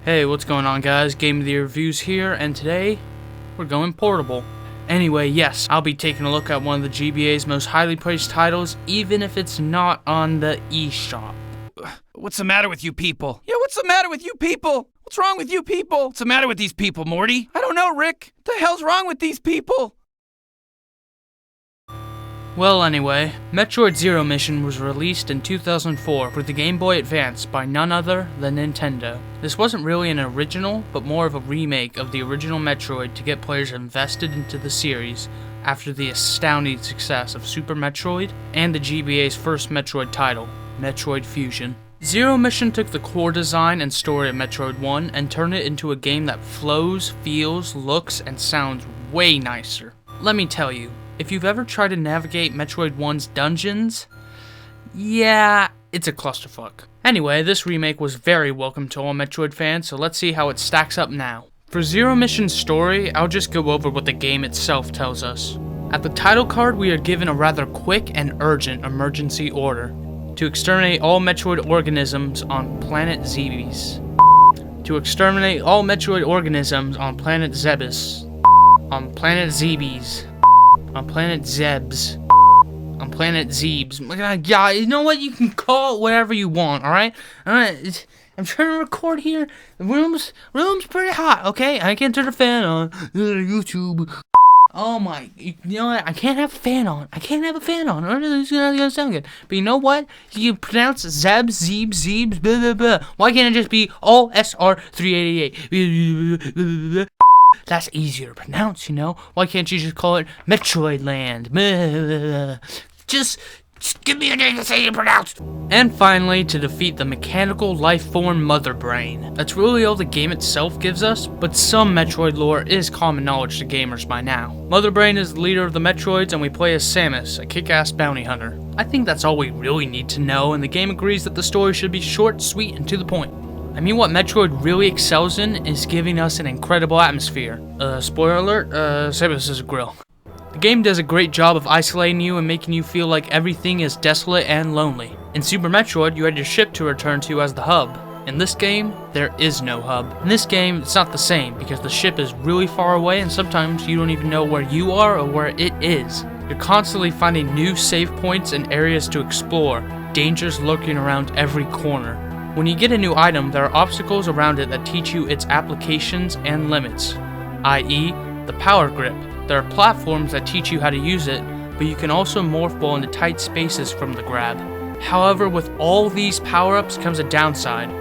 Hey, what's going on guys? GameOfTheYearReviews here, and today we're going portable. Anyway, yes, I'll be taking a look at one of the GBA's most highly praised titles, even if it's not on the eShop. What's the matter with you people? Yeah, what's the matter with you people? What's wrong with you people? What's the matter with these people, Morty? I don't know, Rick. What the hell's wrong with these people? Well, anyway, Metroid Zero Mission was released in 2004 for the Game Boy Advance by none other than Nintendo. This wasn't really an original, but more of a remake of the original Metroid to get players invested into the series after the astounding success of Super Metroid and the GBA's first Metroid title, Metroid Fusion. Zero Mission took the core design and story of Metroid 1 and turned it into a game that flows, feels, looks, and sounds way nicer. Let me tell you, if you've ever tried to navigate Metroid 1's dungeons, yeah, it's a clusterfuck. Anyway, this remake was very welcome to all Metroid fans, so let's see how it stacks up now. For Zero Mission's story, I'll just go over what the game itself tells us. At the title card, we are given a rather quick and urgent emergency order to exterminate all Metroid organisms on planet Zebes. To exterminate all Metroid organisms on planet Zebes. On planet Zebes. On planet Zebes. On planet Zebes. Yeah, you know what? You can call it whatever you want, alright? Alright, I'm trying to record here. The room's pretty hot, okay? I can't turn the fan on. YouTube. Oh my, you know what? I can't have a fan on. I can't have a fan on, or it's gonna sound good. But you know what? You pronounce Zebes, Zebes, blah, blah, blah. Why can't it just be all SR388? That's easier to pronounce, you know? Why can't you just call it Metroid Land? Just give me a name that's easy to pronounce. And finally, to defeat the mechanical life form Mother Brain. That's really all the game itself gives us, but some Metroid lore is common knowledge to gamers by now. Mother Brain is the leader of the Metroids, and we play as Samus, a kick-ass bounty hunter. I think that's all we really need to know, and the game agrees that the story should be short, sweet, and to the point. I mean, what Metroid really excels in is giving us an incredible atmosphere. Spoiler alert, Samus is a grill. The game does a great job of isolating you and making you feel like everything is desolate and lonely. In Super Metroid, you had your ship to return to as the hub. In this game, there is no hub. In this game, it's not the same because the ship is really far away and sometimes you don't even know where you are or where it is. You're constantly finding new save points and areas to explore, dangers lurking around every corner. When you get a new item, there are obstacles around it that teach you its applications and limits, i.e., the power grip. There are platforms that teach you how to use it, but you can also morph ball into tight spaces from the grab. However, with all these power-ups comes a downside.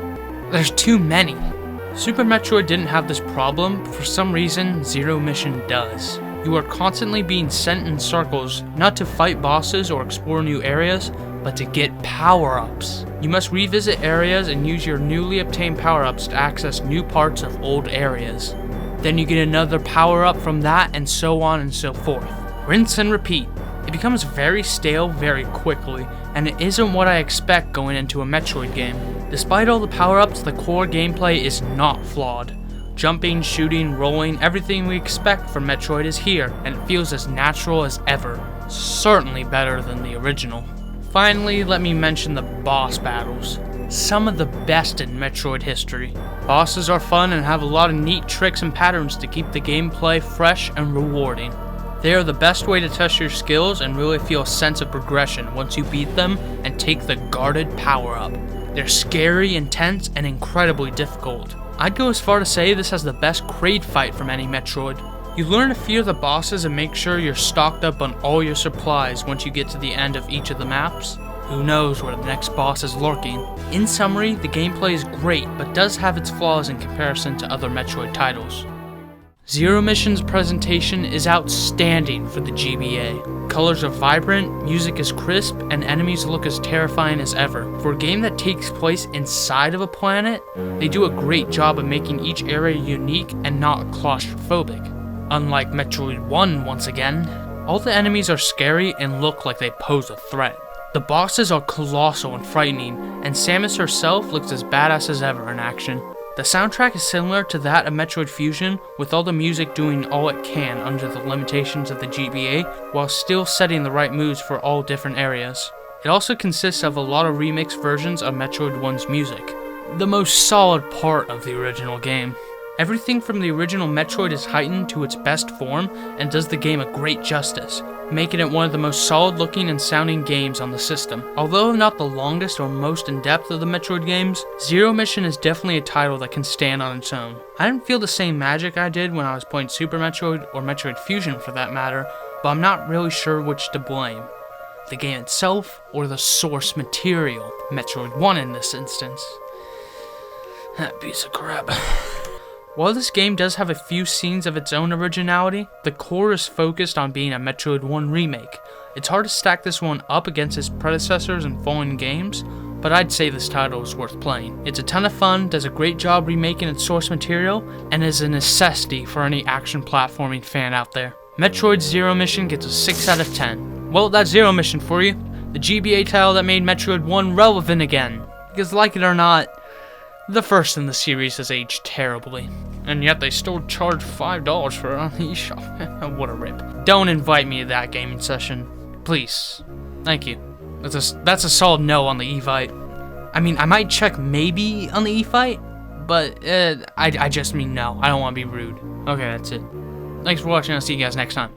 There's too many. Super Metroid didn't have this problem, but for some reason, Zero Mission does. You are constantly being sent in circles, not to fight bosses or explore new areas, but to get power-ups. You must revisit areas and use your newly obtained power-ups to access new parts of old areas. Then you get another power-up from that, and so on and so forth. Rinse and repeat. It becomes very stale very quickly, and it isn't what I expect going into a Metroid game. Despite all the power-ups, the core gameplay is not flawed. Jumping, shooting, rolling, everything we expect from Metroid is here, and it feels as natural as ever. Certainly better than the original. Finally, let me mention the boss battles. Some of the best in Metroid history. Bosses are fun and have a lot of neat tricks and patterns to keep the gameplay fresh and rewarding. They are the best way to test your skills and really feel a sense of progression once you beat them and take the guarded power-up. They're scary, intense, and incredibly difficult. I'd go as far to say this has the best crate fight from any Metroid. You learn to fear the bosses and make sure you're stocked up on all your supplies once you get to the end of each of the maps. Who knows where the next boss is lurking. In summary, the gameplay is great, but does have its flaws in comparison to other Metroid titles. Zero Mission's presentation is outstanding for the GBA. Colors are vibrant, music is crisp, and enemies look as terrifying as ever. For a game that takes place inside of a planet, they do a great job of making each area unique and not claustrophobic. Unlike Metroid 1 once again, all the enemies are scary and look like they pose a threat. The bosses are colossal and frightening, and Samus herself looks as badass as ever in action. The soundtrack is similar to that of Metroid Fusion, with all the music doing all it can under the limitations of the GBA, while still setting the right moods for all different areas. It also consists of a lot of remixed versions of Metroid 1's music. the most solid part of the original game. Everything from the original Metroid is heightened to its best form and does the game a great justice, making it one of the most solid looking and sounding games on the system. Although not the longest or most in-depth of the Metroid games, Zero Mission is definitely a title that can stand on its own. I didn't feel the same magic I did when I was playing Super Metroid or Metroid Fusion for that matter, but I'm not really sure which to blame. The game itself or the source material, Metroid 1 in this instance. That piece of crap. While this game does have a few scenes of its own originality, the core is focused on being a Metroid 1 remake. It's hard to stack this one up against its predecessors and fallen games, but I'd say this title is worth playing. It's a ton of fun, does a great job remaking its source material, and is a necessity for any action platforming fan out there. Metroid Zero Mission gets a 6 out of 10. Well, that's Zero Mission for you. The GBA title that made Metroid 1 relevant again. Because like it or not, the first in the series has aged terribly. And yet they still charge $5 for it on the eShop. What a rip. Don't invite me to that gaming session. Please. Thank you. That's a solid no on the Evite. I mean, I might check maybe on the eFight, but I just mean no. I don't want to be rude. Okay, that's it. Thanks for watching. I'll see you guys next time.